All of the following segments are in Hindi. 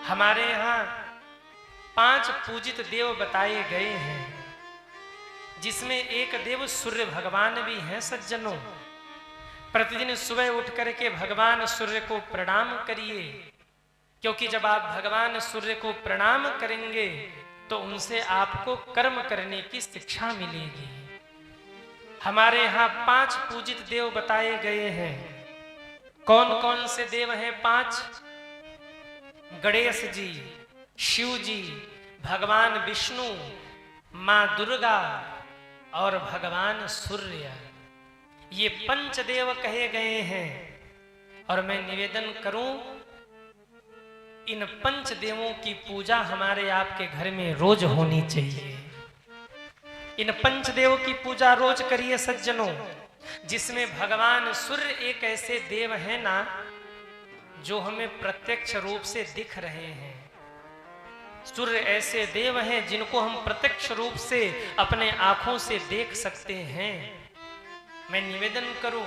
हमारे यहाँ 5 पूजित देव बताए गए हैं, जिसमें एक देव सूर्य भगवान भी हैं सज्जनों। प्रतिदिन सुबह उठ करके भगवान सूर्य को प्रणाम करिए, क्योंकि जब आप भगवान सूर्य को प्रणाम करेंगे तो उनसे आपको कर्म करने की शिक्षा मिलेगी। हमारे यहाँ 5 पूजित देव बताए गए हैं। कौन कौन से देव हैं 5? गणेश जी, शिव जी, भगवान विष्णु, माँ दुर्गा और भगवान सूर्य। ये पंचदेव कहे गए हैं। और मैं निवेदन करूं, इन पंचदेवों की पूजा हमारे आपके घर में रोज होनी चाहिए। इन पंचदेव की पूजा रोज करिए सज्जनों, जिसमें भगवान सूर्य एक ऐसे देव हैं ना, जो हमें प्रत्यक्ष रूप से दिख रहे हैं। सूर्य ऐसे देव हैं जिनको हम प्रत्यक्ष रूप से अपने आंखों से देख सकते हैं। मैं निवेदन करूं,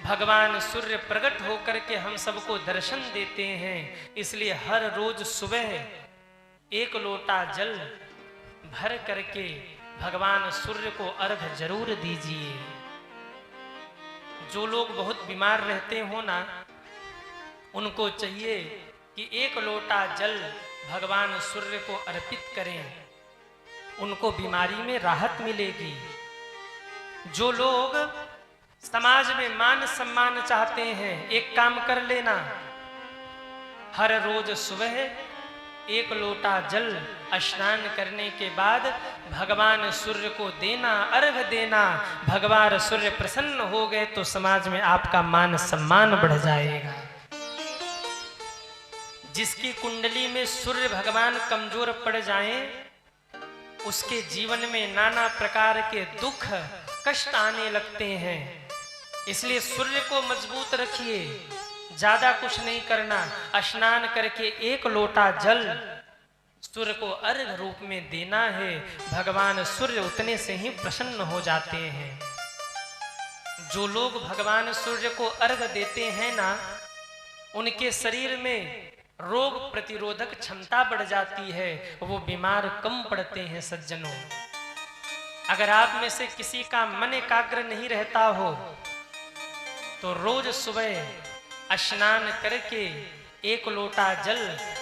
भगवान सूर्य प्रकट होकर के हम सबको दर्शन देते हैं, इसलिए हर रोज सुबह 1 लोटा जल भर करके भगवान सूर्य को अर्घ जरूर दीजिए। जो लोग बहुत बीमार रहते हो ना, उनको चाहिए कि 1 लोटा जल भगवान सूर्य को अर्पित करें, उनको बीमारी में राहत मिलेगी। जो लोग समाज में मान सम्मान चाहते हैं, एक काम कर लेना, हर रोज सुबह 1 लोटा जल स्नान करने के बाद भगवान सूर्य को देना, अर्घ देना। भगवान सूर्य प्रसन्न हो गए तो समाज में आपका मान सम्मान बढ़ जाएगा। जिसकी कुंडली में सूर्य भगवान कमजोर पड़ जाएं, उसके जीवन में नाना प्रकार के दुख कष्ट आने लगते हैं। इसलिए सूर्य को मजबूत रखिए, ज्यादा कुछ नहीं करना। स्नान करके 1 लोटा जल सूर्य को अर्घ रूप में देना है। भगवान सूर्य उतने से ही प्रसन्न हो जाते हैं। जो लोग भगवान सूर्य को अर्घ देते हैं ना, उनके शरीर में रोग प्रतिरोधक क्षमता बढ़ जाती है, वो बीमार कम पड़ते हैं सज्जनों। अगर आप में से किसी का मन एकाग्र नहीं रहता हो, तो रोज सुबह स्नान करके 1 लोटा जल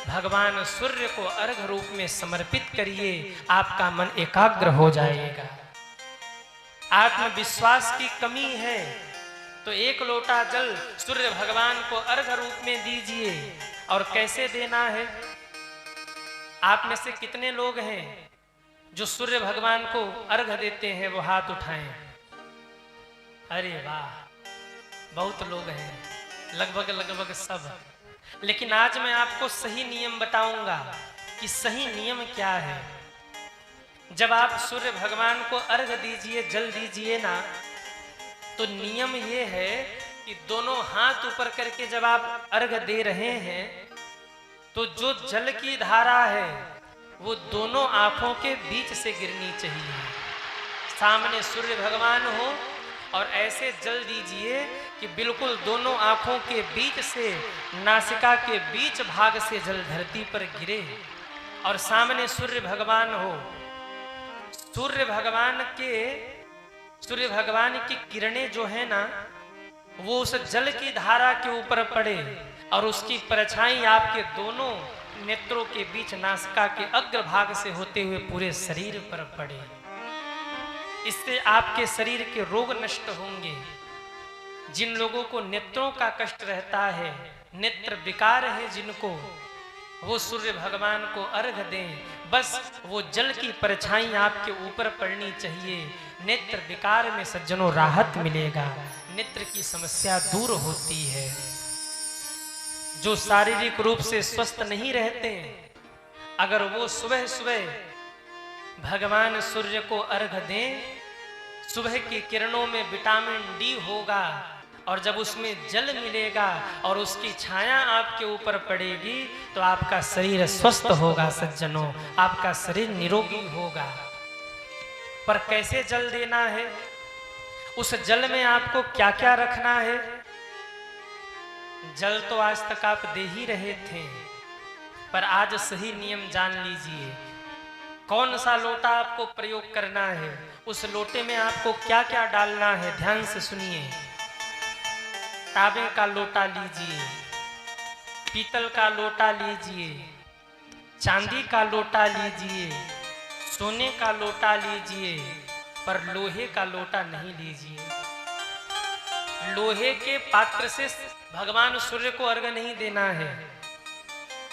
भगवान सूर्य को अर्घ रूप में समर्पित करिए, आपका मन एकाग्र हो जाएगा। आत्मविश्वास की कमी है तो 1 लोटा जल सूर्य भगवान को अर्घ रूप में दीजिए। और कैसे देना है? आप में से कितने लोग हैं जो सूर्य भगवान को अर्घ देते हैं? वो हाथ उठाएं। अरे वाह, बहुत लोग हैं, लगभग सब। लेकिन आज मैं आपको सही नियम बताऊंगा कि सही नियम क्या है। जब आप सूर्य भगवान को अर्घ दीजिए, जल दीजिए ना, तो नियम ये है कि दोनों हाथ ऊपर करके जब आप अर्घ दे रहे हैं, तो जो जल की धारा है वो दोनों आंखों के बीच से गिरनी चाहिए। सामने सूर्य भगवान हो और ऐसे जल दीजिए कि बिल्कुल दोनों आंखों के बीच से, नासिका के बीच भाग से जल धरती पर गिरे और सामने सूर्य भगवान हो। सूर्य भगवान की किरणें जो है ना, वो उस जल की धारा के ऊपर पड़े और उसकी परछाई आपके दोनों नेत्रों के बीच, नासिका के अग्रभाग से होते हुए पूरे शरीर पर पड़े। इससे आपके शरीर के रोग नष्ट होंगे। जिन लोगों को नेत्रों का कष्ट रहता है, नेत्र विकार है जिनको, वो सूर्य भगवान को अर्घ दें। बस वो जल की परछाई आपके ऊपर पड़नी चाहिए। नेत्र विकार में सज्जनों राहत मिलेगा, नेत्र की समस्या दूर होती है। जो शारीरिक रूप से स्वस्थ नहीं रहते, अगर वो सुबह सुबह भगवान सूर्य को अर्घ दें, सुबह की किरणों में विटामिन डी होगा और जब उसमें जल मिलेगा और उसकी छाया आपके ऊपर पड़ेगी तो आपका शरीर स्वस्थ होगा सज्जनों, आपका शरीर निरोगी होगा। पर कैसे जल देना है, उस जल में आपको क्या क्या रखना है? जल तो आज तक आप दे ही रहे थे, पर आज सही नियम जान लीजिए। कौन सा लोटा आपको प्रयोग करना है, उस लोटे में आपको क्या क्या डालना है, ध्यान से सुनिए। तांबे का लोटा लीजिए, पीतल का लोटा लीजिए, चांदी का लोटा लीजिए, सोने का लोटा लीजिए, पर लोहे का लोटा नहीं लीजिए। लोहे के पात्र से भगवान सूर्य को अर्घ नहीं देना है।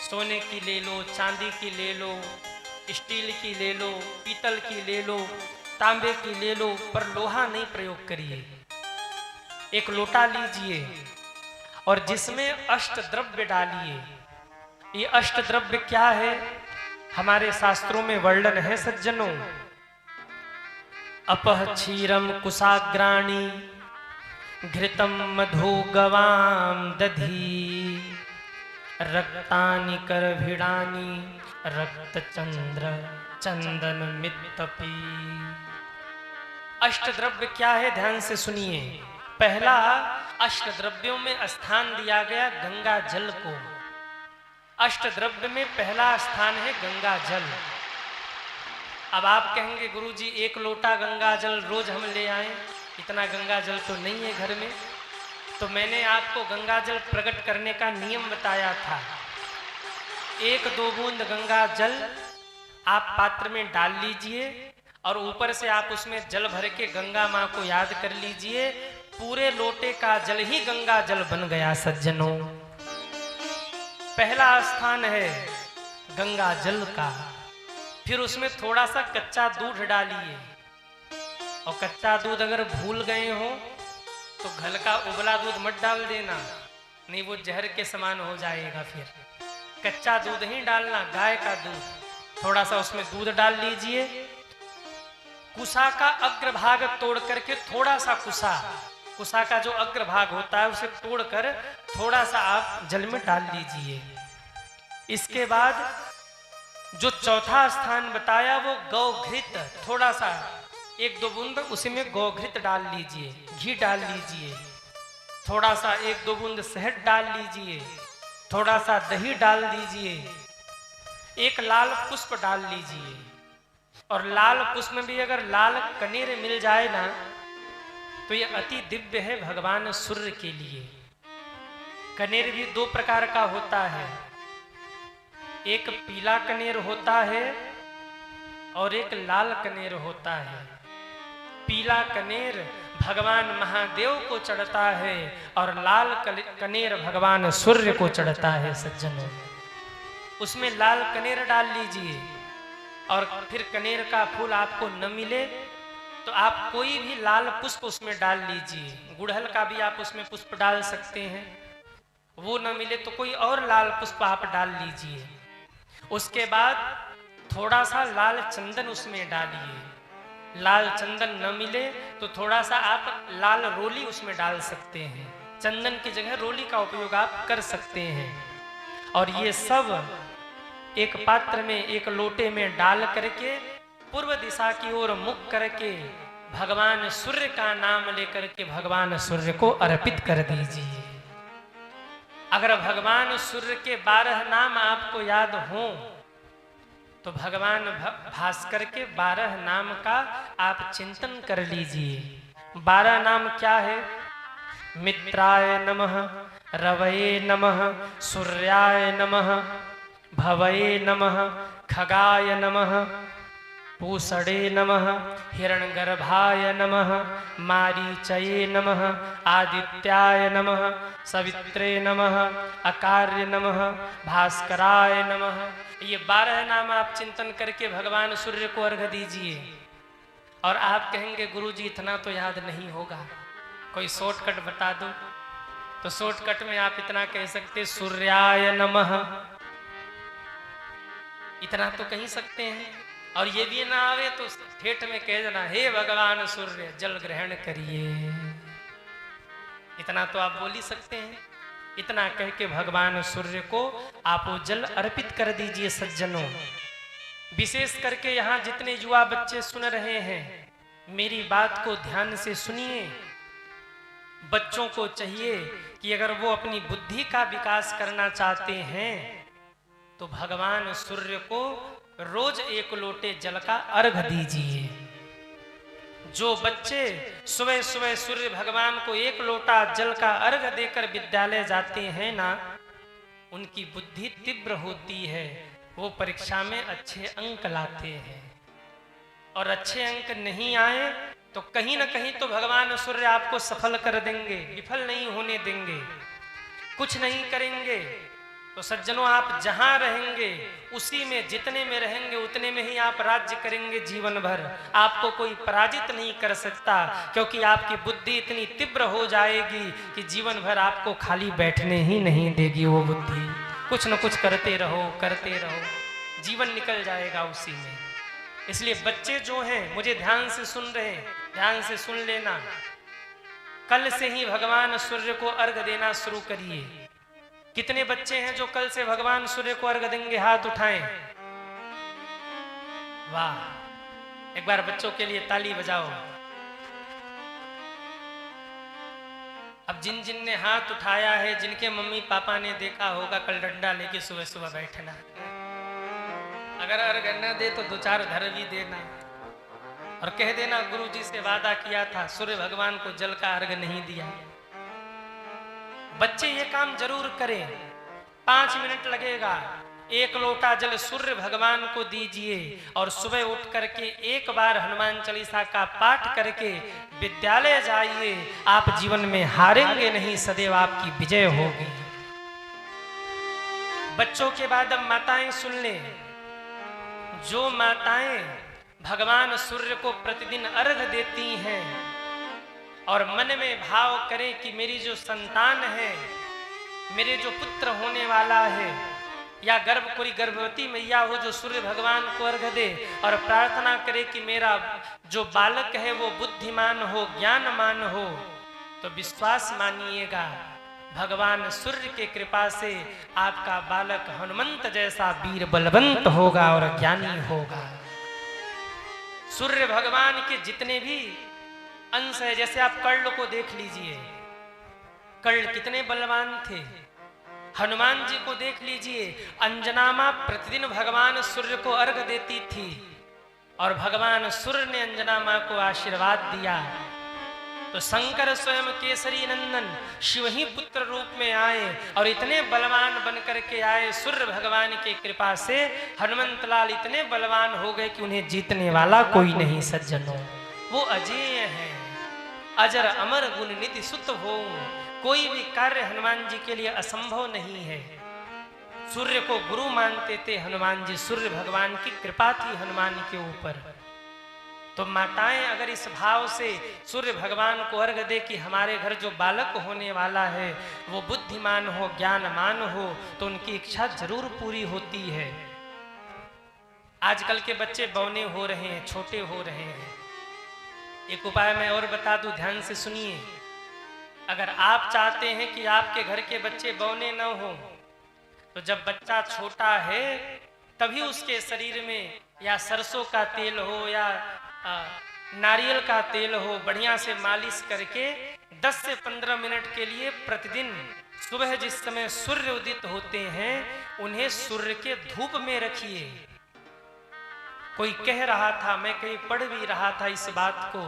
सोने की ले लो, चांदी की ले लो, स्टील की ले लो, पीतल की ले लो, तांबे की ले लो, पर लोहा नहीं प्रयोग करिए। एक लोटा लीजिए और जिसमें अष्ट द्रव्य डालिए। ये अष्ट द्रव्य क्या है, हमारे शास्त्रों में वर्णन है सज्जनों। अपह क्षीरम कुशाग्राणी, घृतम मधु गवाम दधी, रक्तानि करभिड़ानि, रक्त चंद्र चंदन मित्तपी। अष्ट द्रव्य क्या है, ध्यान से सुनिए। पहला, अष्ट द्रव्यों में स्थान दिया गया गंगा जल को। अष्ट द्रव्य में पहला स्थान है गंगा जल। अब आप कहेंगे गुरुजी एक लोटा गंगा जल रोज हम ले आए, इतना गंगा जल तो नहीं है घर में। तो मैंने आपको गंगा जल प्रकट करने का नियम बताया था। 1-2 बूंद गंगा जल आप पात्र में डाल लीजिए और ऊपर से आप उसमें जल भर के गंगा माँ को याद कर लीजिए। पूरे लोटे का जल ही गंगा जल बन गया सज्जनों। पहला स्थान है गंगा जल का। फिर उसमें थोड़ा सा कच्चा दूध डालिए, और कच्चा दूध अगर भूल गए हो तो घर का उबला दूध मत डाल देना, नहीं वो जहर के समान हो जाएगा। फिर कच्चा दूध ही डालना, गाय का दूध। थोड़ा सा उसमें दूध डाल लीजिए। कुसा का अग्रभाग तोड़ करके, थोड़ा सा कुसा का जो अग्रभाग होता है उसे तोड़कर थोड़ा सा आप जल में डाल लीजिए। इसके बाद जो चौथा स्थान बताया वो गौघृत, थोड़ा सा 1-2 बूंद उसी में गौघृत डाल लीजिए, घी डाल लीजिए। थोड़ा सा 1-2 बूंद शहद डाल लीजिए, थोड़ा सा दही डाल दीजिए, एक लाल पुष्प डाल लीजिए। और लाल पुष्प में भी अगर लाल कनेर मिल जाए ना तो ये अति दिव्य है भगवान सूर्य के लिए। कनेर भी 2 प्रकार का होता है, एक पीला कनेर होता है और एक लाल कनेर होता है। पीला कनेर भगवान महादेव को चढ़ता है और लाल कनेर भगवान सूर्य को चढ़ता है सज्जनों। उसमें लाल कनेर डाल लीजिए। और फिर कनेर का फूल आपको न मिले तो आप कोई भी लाल पुष्प उसमें डाल लीजिए। गुड़हल का भी आप उसमें पुष्प डाल सकते हैं। वो न मिले तो कोई और लाल पुष्प आप डाल लीजिए। उसके बाद थोड़ा सा लाल चंदन उसमें डालिए। लाल चंदन न मिले तो थोड़ा सा आप लाल रोली उसमें डाल सकते हैं। चंदन की जगह रोली का उपयोग आप कर सकते हैं। और ये सब एक पात्र में, एक लोटे में डाल करके पूर्व दिशा की ओर मुख करके भगवान सूर्य का नाम लेकर के भगवान सूर्य को अर्पित कर दीजिए। अगर भगवान सूर्य के 12 नाम आपको याद हो तो भगवान भास्कर के 12 नाम का आप चिंतन कर लीजिए। 12 नाम क्या है? मित्राय नमः, रवये नमः, सूर्याय नमः, भवये नमः, खगाय नमः, पूषणे नमः, हिरण्यगर्भाय नमः, मारीचये नमः, आदित्याय नमः, सवित्रे नमः, अकार्य नमः, भास्कराय नमः। ये 12 नाम आप चिंतन करके भगवान सूर्य को अर्घ दीजिए। और आप कहेंगे गुरुजी इतना तो याद नहीं होगा, कोई शॉर्टकट बता दो। तो शॉर्टकट में आप इतना कह सकते सूर्याय नमः, इतना तो कह सकते हैं। और ये भी ना आवे तो ठेठ में कह देना हे भगवान सूर्य जल ग्रहण करिए, इतना तो आप बोल ही सकते हैं। इतना कह के भगवान सूर्य को आप जल अर्पित कर दीजिए सज्जनों। विशेष करके यहाँ जितने युवा बच्चे सुन रहे हैं मेरी बात को ध्यान से सुनिए। बच्चों को चाहिए कि अगर वो अपनी बुद्धि का विकास करना चाहते हैं तो भगवान सूर्य को रोज 1 लोटे जल का अर्घ दीजिए। जो बच्चे सुबह सुबह सूर्य भगवान को 1 लोटा जल का अर्घ देकर विद्यालय जाते हैं ना, उनकी बुद्धि तीव्र होती है, वो परीक्षा में अच्छे अंक लाते हैं। और अच्छे अंक नहीं आए तो कहीं ना कहीं तो भगवान सूर्य आपको सफल कर देंगे, विफल नहीं होने देंगे, कुछ नहीं करेंगे। तो सज्जनों, आप जहां रहेंगे उसी में, जितने में रहेंगे उतने में ही आप राज्य करेंगे जीवन भर। आपको कोई पराजित नहीं कर सकता, क्योंकि आपकी बुद्धि इतनी तीव्र हो जाएगी कि जीवन भर आपको खाली बैठने ही नहीं देगी वो बुद्धि। कुछ न कुछ करते रहो, जीवन निकल जाएगा उसी में। इसलिए बच्चे जो हैं, मुझे ध्यान से सुन रहे हैं, ध्यान से सुन लेना। कल से ही भगवान सूर्य को अर्घ देना शुरू करिए। कितने बच्चे हैं जो कल से भगवान सूर्य को अर्घ देंगे? हाथ उठाएं। वाह, एक बार बच्चों के लिए ताली बजाओ। अब जिन जिन ने हाथ उठाया है, जिनके मम्मी पापा ने देखा होगा, कल डंडा लेके सुबह सुबह बैठना। अगर अर्घ न दे तो 2-4 धर भी देना और कह देना गुरुजी से वादा किया था, सूर्य भगवान को जल का अर्घ नहीं दिया। बच्चे ये काम जरूर करें। 5 मिनट लगेगा, 1 लोटा जल सूर्य भगवान को दीजिए और सुबह उठ करके 1 बार हनुमान चालीसा का पाठ करके विद्यालय जाइए। आप जीवन में हारेंगे नहीं, सदैव आपकी विजय होगी। बच्चों के बाद अब माताएं सुन लें। जो माताएं भगवान सूर्य को प्रतिदिन अर्घ देती हैं और मन में भाव करें कि मेरी जो संतान है, मेरे जो पुत्र होने वाला है, या कोई गर्भवती मैया हो जो सूर्य भगवान को अर्घ दे और प्रार्थना करे कि मेरा जो बालक है वो बुद्धिमान हो, ज्ञानमान हो, तो विश्वास मानिएगा भगवान सूर्य के कृपा से आपका बालक हनुमंत जैसा वीर बलवंत होगा और ज्ञानी होगा। सूर्य भगवान के जितने भी अंश है, जैसे आप कर्ण को देख लीजिए, कर्ण कितने बलवान थे। हनुमान जी को देख लीजिए, अंजना मां प्रतिदिन भगवान सूर्य को अर्घ देती थी और भगवान सूर्य ने अंजना मां को आशीर्वाद दिया। तो शंकर स्वयं केसरी नंदन शिव ही पुत्र रूप में आए और इतने बलवान बन करके आए। सूर्य भगवान की कृपा से हनुमंत लाल इतने बलवान हो गए कि उन्हें जीतने वाला कोई नहीं। सज्जनों, वो अजेय है, अजर अमर गुण निधि सुत हो। कोई भी कार्य हनुमान जी के लिए असंभव नहीं है। सूर्य को गुरु मानते थे हनुमान जी, सूर्य भगवान की कृपा थी हनुमान के ऊपर। तो माताएं अगर इस भाव से सूर्य भगवान को अर्घ दे कि हमारे घर जो बालक होने वाला है वो बुद्धिमान हो, ज्ञानमान हो, तो उनकी इच्छा जरूर पूरी होती है। आजकल के बच्चे बौने हो रहे हैं, छोटे हो रहे हैं। एक उपाय मैं और बता दूं, ध्यान से सुनिए। अगर आप चाहते हैं कि आपके घर के बच्चे बौने न हो, तो जब बच्चा छोटा है तभी उसके शरीर में या सरसों का तेल हो या नारियल का तेल हो, बढ़िया से मालिश करके 10 से 15 मिनट के लिए प्रतिदिन सुबह जिस समय सूर्य उदित होते हैं उन्हें सूर्य के धूप में रखिए। कोई कह रहा था, मैं कहीं पढ़ भी रहा था इस बात को,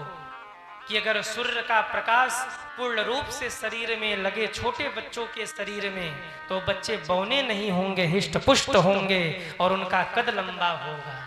कि अगर सूर्य का प्रकाश पूर्ण रूप से शरीर में लगे छोटे बच्चों के शरीर में, तो बच्चे बौने नहीं होंगे, हिष्ट पुष्ट होंगे और उनका कद लंबा होगा।